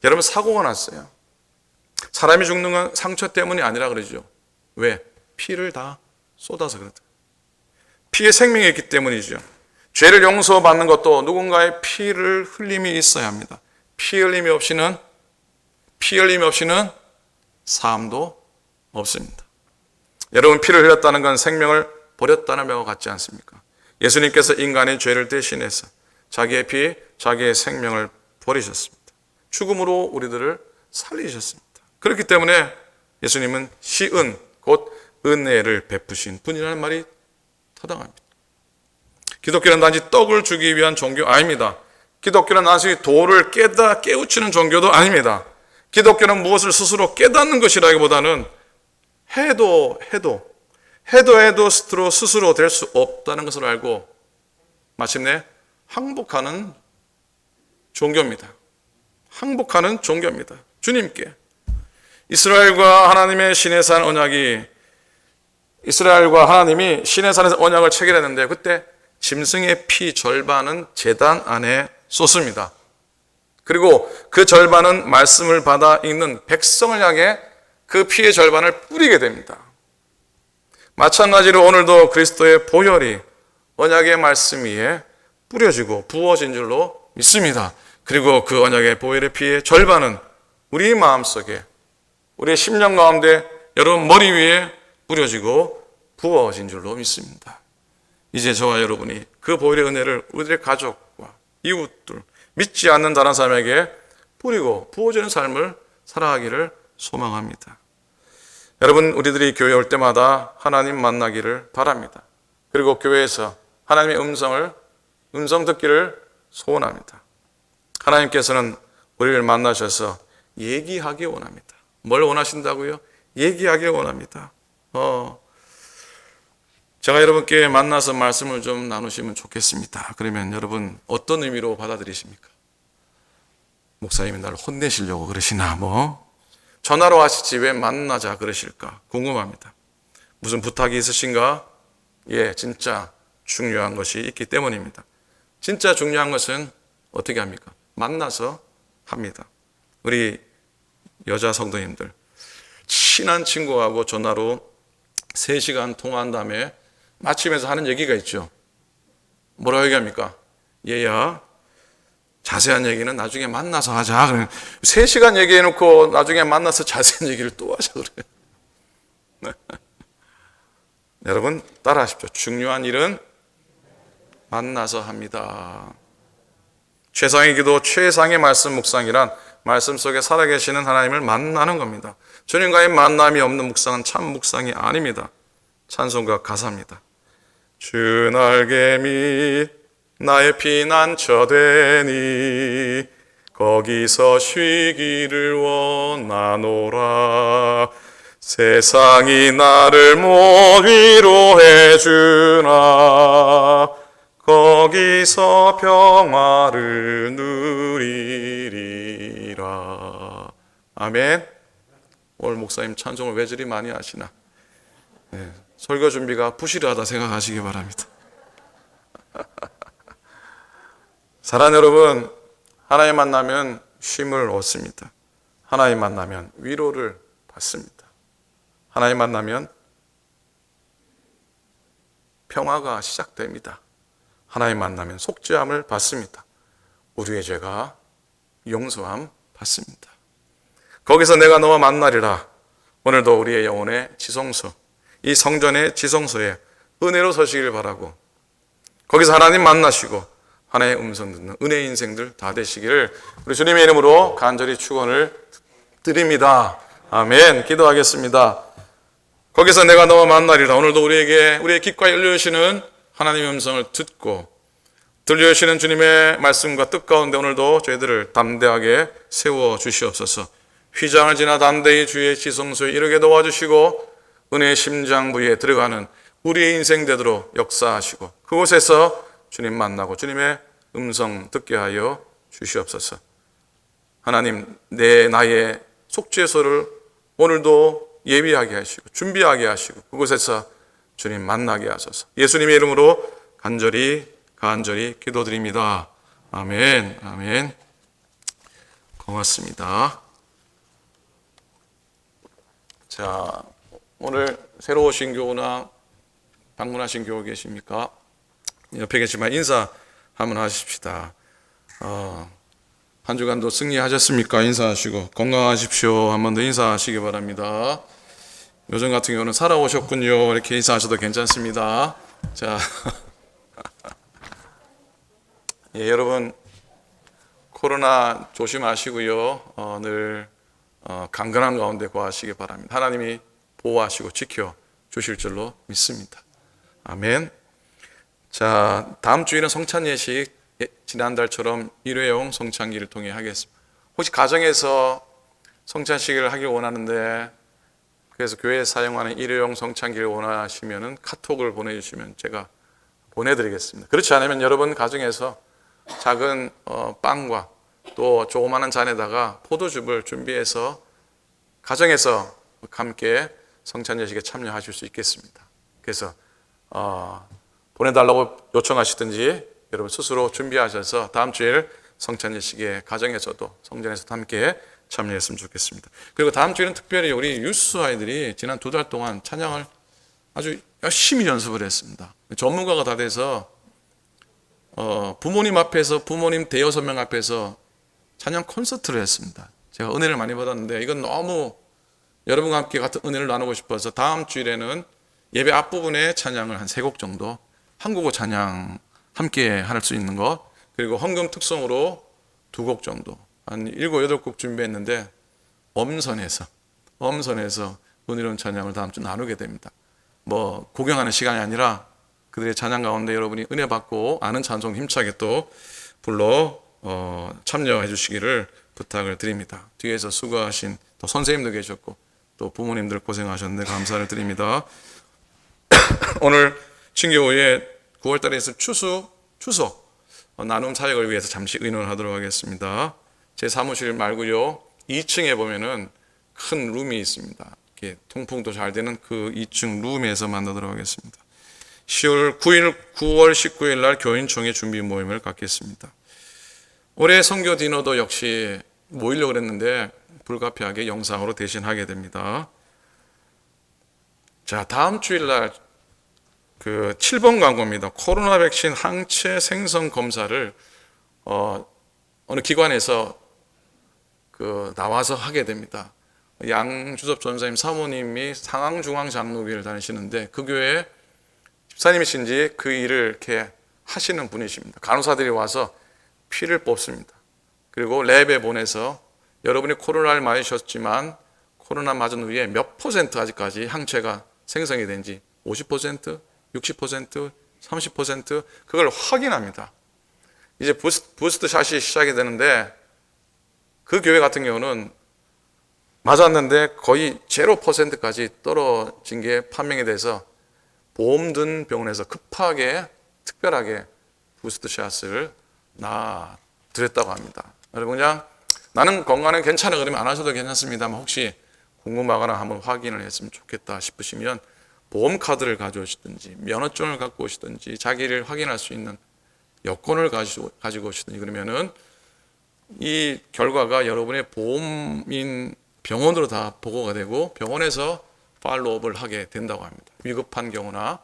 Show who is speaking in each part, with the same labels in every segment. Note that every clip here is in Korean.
Speaker 1: 여러분, 사고가 났어요. 사람이 죽는 건 상처 때문이 아니라 그러죠. 왜? 피를 다 쏟아서 그렇다. 피에 생명이 있기 때문이죠. 죄를 용서받는 것도 누군가의 피를 흘림이 있어야 합니다. 피 흘림이 없이는 사함도 없습니다. 여러분, 피를 흘렸다는 건 생명을 버렸다는 말과 같지 않습니까? 예수님께서 인간의 죄를 대신해서 자기의 피, 자기의 생명을 버리셨습니다. 죽음으로 우리들을 살리셨습니다. 그렇기 때문에 예수님은 시은, 곧 은혜를 베푸신 분이라는 말이 타당합니다. 기독교는 단지 떡을 주기 위한 종교 아닙니다. 기독교는 단지 도를 깨우치는 종교도 아닙니다. 기독교는 무엇을 스스로 깨닫는 것이라기보다는 해도 스스로 될 수 없다는 것을 알고 마침내 항복하는 종교입니다. 항복하는 종교입니다. 주님께. 이스라엘과 하나님이 신의 산에서 언약을 체결했는데 그때 짐승의 피 절반은 제단 안에 쏟습니다. 그리고 그 절반은 말씀을 받아 읽는 백성을 향해 그 피의 절반을 뿌리게 됩니다. 마찬가지로 오늘도 그리스도의 보혈이 언약의 말씀 위에 뿌려지고 부어진 줄로 믿습니다. 그리고 그 언약의 보혈의 피의 절반은 우리 마음속에, 우리의 심령 가운데, 여러분 머리 위에 뿌려지고 부어진 줄로 믿습니다. 이제 저와 여러분이 그 보혈의 은혜를 우리들의 가족과 이웃들, 믿지 않는 다른 사람에게 뿌리고 부어지는 삶을 살아가기를 소망합니다. 여러분, 우리들이 교회 올 때마다 하나님 만나기를 바랍니다. 그리고 교회에서 하나님의 음성 듣기를 소원합니다. 하나님께서는 우리를 만나셔서 얘기하기 원합니다. 뭘 원하신다고요? 얘기하기 원합니다. 제가 여러분께 만나서 말씀을 좀 나누시면 좋겠습니다. 그러면 여러분 어떤 의미로 받아들이십니까? 목사님이 나를 혼내시려고 그러시나 전화로 하시지 왜 만나자 그러실까 궁금합니다. 무슨 부탁이 있으신가? 예, 진짜 중요한 것이 있기 때문입니다. 진짜 중요한 것은 어떻게 합니까? 만나서 합니다. 우리 여자 성도님들, 친한 친구하고 전화로 3시간 통화한 다음에 마치면서 하는 얘기가 있죠. 뭐라고 얘기합니까? 얘야, 자세한 얘기는 나중에 만나서 하자. 3시간 얘기해놓고 나중에 만나서 자세한 얘기를 또 하자 그래요. 여러분 따라하십시오. 중요한 일은 만나서 합니다. 최상의 기도, 최상의 말씀 묵상이란 말씀 속에 살아계시는 하나님을 만나는 겁니다. 주님과의 만남이 없는 묵상은 참 묵상이 아닙니다. 찬송가 가사입니다. 주 날개 및 나의 피난처 되니 거기서 쉬기를 원하노라. 세상이 나를 못 위로해 주나 거기서 평화를 누리리라. 아멘. 오늘 목사님 찬송을 왜 저리 많이 하시나? 네, 설교 준비가 부실하다 생각하시기 바랍니다. 사랑하는 여러분, 하나님 만나면 쉼을 얻습니다. 하나님 만나면 위로를 받습니다. 하나님 만나면 평화가 시작됩니다. 하나님 만나면 속죄함을 받습니다. 우리의 죄가 용서함 받습니다. 거기서 내가 너와 만나리라. 오늘도 우리의 영혼의 지성소, 이 성전의 지성소에 은혜로 서시길 바라고, 거기서 하나님 만나시고 하나님의 음성 듣는 은혜의 인생들 다 되시기를 우리 주님의 이름으로 간절히 축원을 드립니다. 아멘. 기도하겠습니다. 거기서 내가 너와 만나리라. 오늘도 우리의 귓가 열려주시는 하나님의 음성을 듣고 들려주시는 주님의 말씀과 뜻 가운데 오늘도 저희들을 담대하게 세워 주시옵소서. 휘장을 지나 담대히 주의 지성소에 이르게 도와주시고 은혜의 심장부에 들어가는 우리의 인생 되도록 역사하시고 그곳에서 주님 만나고 주님의 음성 듣게 하여 주시옵소서. 하나님, 나의 속죄소를 오늘도 예비하게 하시고 준비하게 하시고 그곳에서 주님 만나게 하소서. 예수님의 이름으로 간절히 기도드립니다. 아멘. 아멘. 고맙습니다. 자, 오늘 새로 오신 교우나 방문하신 교우 계십니까? 옆에 계시지만 인사 한번 하십시다. 한 주간도 승리하셨습니까? 인사하시고 건강하십시오. 한 번 더 인사하시기 바랍니다. 요즘 같은 경우는 살아오셨군요. 이렇게 인사하셔도 괜찮습니다. 자, 예, 여러분 코로나 조심하시고요. 늘 강건한 가운데 거하시기 바랍니다. 하나님이 보호하시고 지켜 주실 줄로 믿습니다. 아멘. 자, 다음 주일은 성찬 예식 지난달처럼 일회용 성찬기를 통해 하겠습니다. 혹시 가정에서 성찬식을 하길 원하는데 그래서 교회에 사용하는 일회용 성찬기를 원하시면 카톡을 보내주시면 제가 보내드리겠습니다. 그렇지 않으면 여러분 가정에서 작은 빵과 또 조그마한 잔에다가 포도즙을 준비해서 가정에서 함께 성찬 예식에 참여하실 수 있겠습니다. 그래서 보내달라고 요청하시든지 여러분 스스로 준비하셔서 다음 주일 성찬 예식에 가정에서도 성전에서도 함께 참여했으면 좋겠습니다. 그리고 다음 주에는 특별히 우리 유스 아이들이 지난 2달 동안 찬양을 아주 열심히 연습을 했습니다. 전문가가 다 돼서 부모님 앞에서 부모님 대여섯 명 앞에서 찬양 콘서트를 했습니다. 제가 은혜를 많이 받았는데 이건 너무 여러분과 함께 같은 은혜를 나누고 싶어서 다음 주일에는 예배 앞부분에 찬양을 한 3곡 정도 한국어 찬양 함께 할 수 있는 것 그리고 헌금 특성으로 2곡 정도 한 7, 8곡 준비했는데 엄선해서 은혜로운 찬양을 다음 주 나누게 됩니다. 뭐 구경하는 시간이 아니라 그들의 찬양 가운데 여러분이 은혜 받고 아는 찬송 힘차게 또 불러 참여해 주시기를 부탁을 드립니다. 뒤에서 수고하신 또 선생님도 계셨고 또 부모님들 고생하셨는데 감사를 드립니다. 오늘 친교회에 9월달에 있을 추석 나눔 사역을 위해서 잠시 의논하도록 하겠습니다. 제 사무실 말고요 2층에 보면은 큰 룸이 있습니다. 이렇게 통풍도 잘 되는 그 2층 룸에서 만나도록 하겠습니다. 9월 19일 날 교인총회 준비 모임을 갖겠습니다. 올해 선교 디너도 역시 모이려고 했는데 불가피하게 영상으로 대신하게 됩니다. 자, 다음 주일 날 그 7번 광고입니다. 코로나 백신 항체 생성 검사를 어느 기관에서 나와서 하게 됩니다. 양주섭 전사님 사모님이 상황중앙장로교회를 다니시는데 그 교회에 집사님이신지 그 일을 이렇게 하시는 분이십니다. 간호사들이 와서 피를 뽑습니다. 그리고 랩에 보내서 여러분이 코로나를 맞으셨지만 코로나 맞은 후에 몇 퍼센트 아직까지 항체가 생성이 된지 50%, 60%, 30% 그걸 확인합니다. 이제 부스트 샷이 시작이 되는데 그 교회 같은 경우는 맞았는데 거의 0%까지 떨어진 게 판명이 돼서 보험 든 병원에서 급하게 특별하게 부스트 샷을 드렸다고 합니다. 여러분 그냥 나는 건강은 괜찮아 그러면 안 하셔도 괜찮습니다만 혹시 궁금하거나 한번 확인을 했으면 좋겠다 싶으시면 보험카드를 가져오시든지 면허증을 갖고 오시든지 자기를 확인할 수 있는 여권을 가지고 오시든지 그러면은 이 결과가 여러분의 보험인 병원으로 다 보고가 되고 병원에서 팔로우업을 하게 된다고 합니다. 위급한 경우나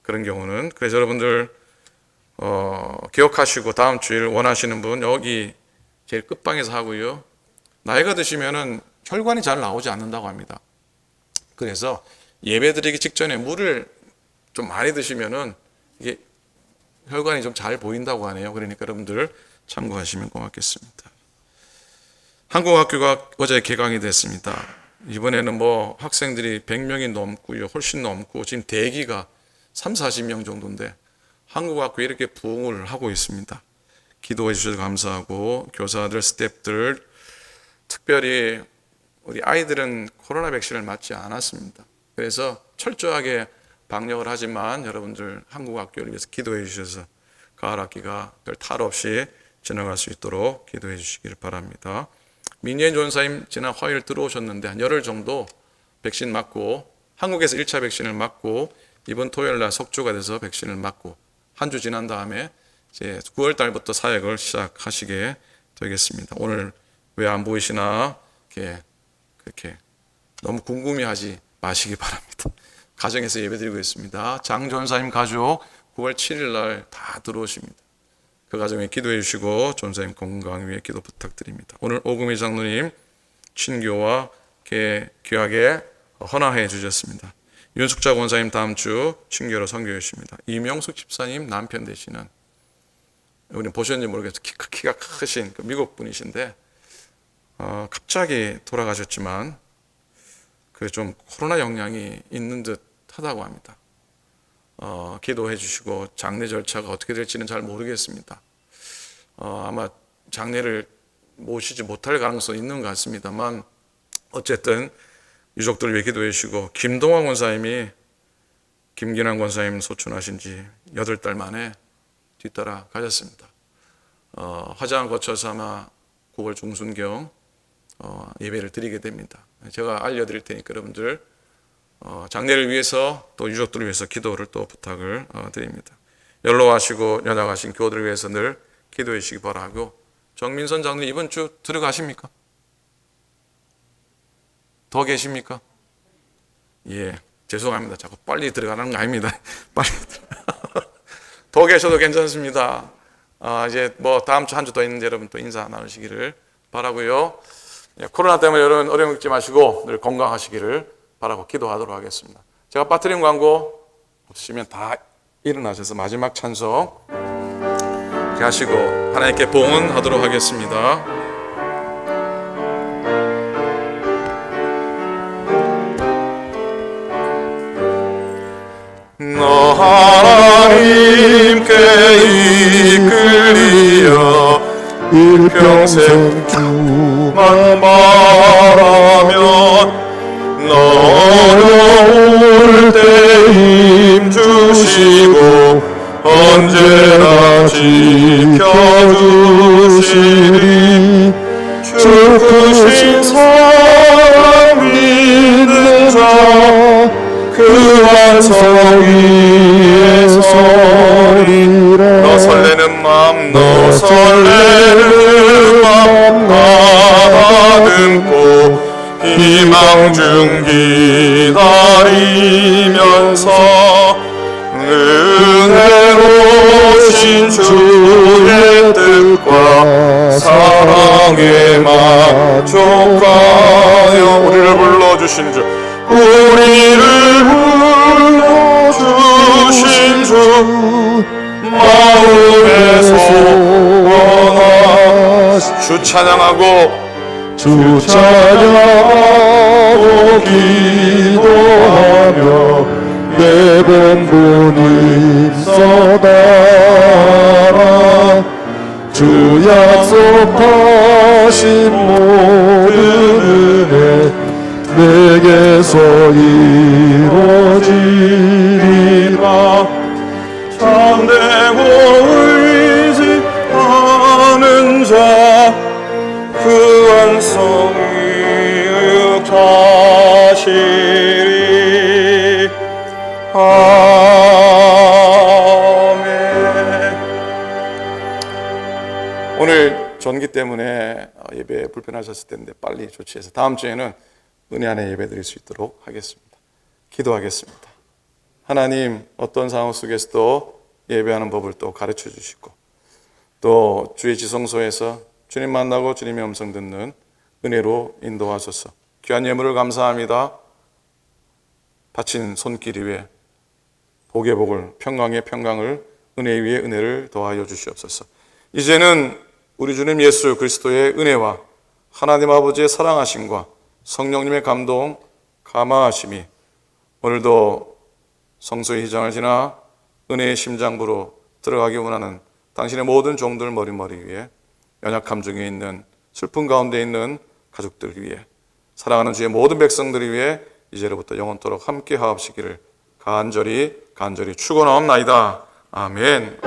Speaker 1: 그런 경우는 그래서 여러분들 기억하시고 다음 주일 원하시는 분 여기 제일 끝방에서 하고요. 나이가 드시면은 혈관이 잘 나오지 않는다고 합니다. 그래서 예배드리기 직전에 물을 좀 많이 드시면은 이게 혈관이 좀 잘 보인다고 하네요. 그러니까 여러분들 참고하시면 고맙겠습니다. 한국학교가 어제 개강이 됐습니다. 이번에는 뭐 학생들이 100명이 넘고요. 훨씬 넘고 지금 대기가 3, 40명 정도인데 한국학교 이렇게 부흥을 하고 있습니다. 기도해 주셔서 감사하고 교사들, 스태프들 특별히 우리 아이들은 코로나 백신을 맞지 않았습니다. 그래서 철저하게 방역을 하지만 여러분들 한국학교를 위해서 기도해 주셔서 가을 학기가 별 탈 없이 지나갈 수 있도록 기도해 주시기를 바랍니다. 민예인 전사님 지난 화요일 들어오셨는데 한 열흘 정도 백신 맞고 한국에서 1차 백신을 맞고 이번 토요일 날 석주가 돼서 백신을 맞고 한 주 지난 다음에 이제 9월 달부터 사역을 시작하시게 되겠습니다. 오늘 왜 안 보이시나 그렇게 너무 궁금해하지 마시기 바랍니다. 가정에서 예배드리고 있습니다. 장 전사님 가족 9월 7일 날 다 들어오십니다. 그 가정에 기도해 주시고 전사님 건강 위해 기도 부탁드립니다. 오늘 오금희 장로님 친교와 귀하게 헌화해 주셨습니다. 윤숙자 권사님 다음 주 친교로 선교해 주십니다. 이명숙 집사님 남편 되시는, 우리 보셨는지 모르겠어요. 키가 크신 그 미국 분이신데 갑자기 돌아가셨지만 그 좀 코로나 영향이 있는 듯 하다고 합니다. 기도해 주시고 장례 절차가 어떻게 될지는 잘 모르겠습니다. 아마 장례를 모시지 못할 가능성이 있는 것 같습니다만 어쨌든 유족들 위해 기도해 주시고, 김동환 권사님이 김기남 권사님 소천하신 지 8달 만에 뒤따라 가셨습니다. 화장을 거쳐서 아마 9월 중순경 예배를 드리게 됩니다. 제가 알려드릴 테니까 여러분들 장례를 위해서 또 유족들을 위해서 기도를 또 부탁을 드립니다. 연로하시고 연약하신 교우들을 위해서 늘 기도해 주시기 바라고. 정민선 장로님 이번 주 들어가십니까? 더 계십니까? 예, 죄송합니다. 자꾸 빨리 들어가는 거 아닙니다. 빨리 더 계셔도 괜찮습니다. 이제 뭐 다음 주 한 주 더 있는데 여러분 또 인사 나누시기를 바라고요. 예, 코로나 때문에 여러분 어려움 겪지 마시고 늘 건강하시기를 바라고 기도하도록 하겠습니다. 제가 빠뜨린 광고 없으시면 다 일어나셔서 마지막 찬송 하시고 하나님께 봉헌하도록 하겠습니다. 너 하나님께 이끌리어 일평생 주만 바라면 너 어려울 때 힘 주시고 언제나 지켜주시리. 주 크신 사랑 믿는 자 그 완성 위에 서리라. 너 설레는 마음 너 설레는 마음 가다듬고 희망 중 기다리면서 은혜로우신 주의 뜻과 사랑에 만족하여 우리를 불러주신 주, 우리를 불러주신 주 마음에서 원하시. 주 찬양하고 주 찬양하고 기도하며 내 본분을 써다라. 주 약속하신 모든 은혜 내게서 이루어지리라. 참되고 의지하는 자 그 완성이 의하시리. 아멘. 오늘 전기 때문에 예배 불편하셨을 텐데 빨리 조치해서 다음 주에는 은혜 안에 예배 드릴 수 있도록 하겠습니다. 기도하겠습니다. 하나님, 어떤 상황 속에서도 예배하는 법을 또 가르쳐 주시고 또 주의 지성소에서 주님 만나고 주님의 음성 듣는 은혜로 인도하소서. 귀한 예물을 감사합니다. 바친 손길 위에 복의 복을, 평강의 평강을, 은혜 위에 은혜를 더하여 주시옵소서. 이제는 우리 주님 예수 그리스도의 은혜와 하나님 아버지의 사랑하심과 성령님의 감동, 감화하심이 오늘도 성소의 휘장을 지나 은혜의 심장부로 들어가기 원하는 당신의 모든 종들 머리머리 위에, 연약함 중에 있는, 슬픔 가운데 있는 가족들 위에, 사랑하는 주의 모든 백성들을 위해 이제로부터 영원토록 함께 하옵시기를 간절히 축원하옵나이다. 아멘.